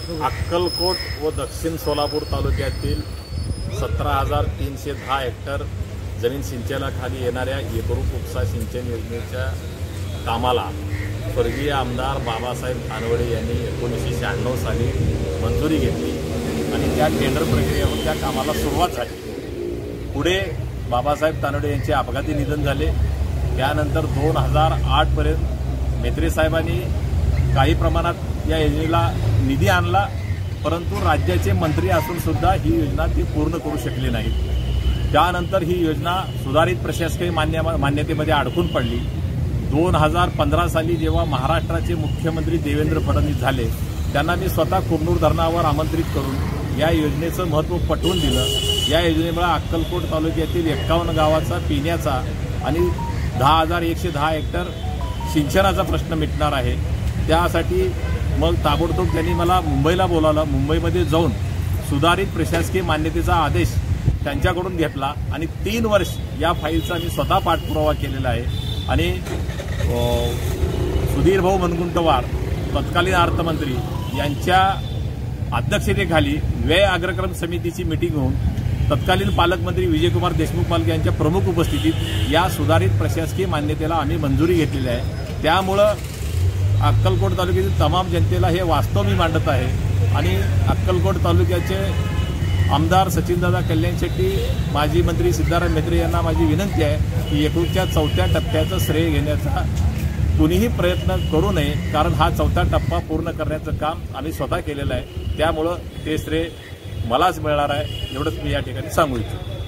अक्कलकोट व दक्षिण सोलापूर तालुक्यातील 17,310 हेक्टर जमीन सिंचनाखाली येणाऱ्या एकरूप उपसा सिंचन योजनेच्या कामाला स्वर्गीय आमदार बाबासाहेब तानवडे यांनी 1996 साली मंजुरी घेतली आणि त्या टेंडर प्रक्रियेवर त्या कामाला सुरुवात झाली। पुढे बाबासाहेब तानवडे यांचे अपघाती निधन झाले। त्यानंतर 2008 पर्यंत मेत्रे साहेबांनी काही प्रमाणात या योजनेला निधी आणला, परंतु राज्याचे मंत्री असून सुद्धा ही योजना ती पूर्ण करू शकली नाही। त्यानंतर ही योजना सुधारित प्रशासकीय मान्यतेमध्ये अडकून पडली। 2015 साली जेव्हा महाराष्ट्राचे मुख्यमंत्री देवेंद्र फडणवीस झाले, त्यांना मी स्वतः कुरनूर धरणावर आमंत्रित करून या योजनेचं महत्त्व पटवून दिलं। या योजनेमुळे अक्कलकोट तालुक्यातील 51 गावाचा पिण्याचा आणि 10,110 हेक्टर सिंचनाचा प्रश्न मिटणार आहे। त्यासाठी मग ताबडतोब त्यांनी मला मुंबईला बोलावलं। मुंबईमध्ये जाऊन सुधारित प्रशासकीय मान्यतेचा आदेश त्यांच्याकडून घेतला आणि 3 वर्ष या फाईलचा मी स्वतः पाठपुरावा केलेला आहे। आणि सुधीर भाऊ मुनगंटीवार तत्कालीन अर्थमंत्री यांच्या अध्यक्षतेखाली व्यय अग्रक्रम समितीची मीटिंग होऊन तत्कालीन पालकमंत्री विजयकुमार देशमुख पालक यांच्या प्रमुख उपस्थितीत या सुधारित प्रशासकीय मान्यतेला आम्ही मंजुरी घेतलेली आहे। त्यामुळं अक्कलकोट तालुक्यातील तमाम जनतेला हे वास्तव मी मांडत आहे। आणि अक्कलकोट तालुक्याचे आमदार सचिनदादा कल्याण शेट्टी, माजी मंत्री सिद्धाराम मेत्रे यांना माझी विनंती आहे की एकूणच्या 4थ्या टप्प्याचं श्रेय घेण्याचा कुणीही प्रयत्न करू नये, कारण हा 4था टप्पा पूर्ण करण्याचं काम आम्ही स्वतः केलेलं आहे। त्यामुळं ते श्रेय मलाच मिळणार आहे, एवढंच मी या ठिकाणी सांगू इच्छितो।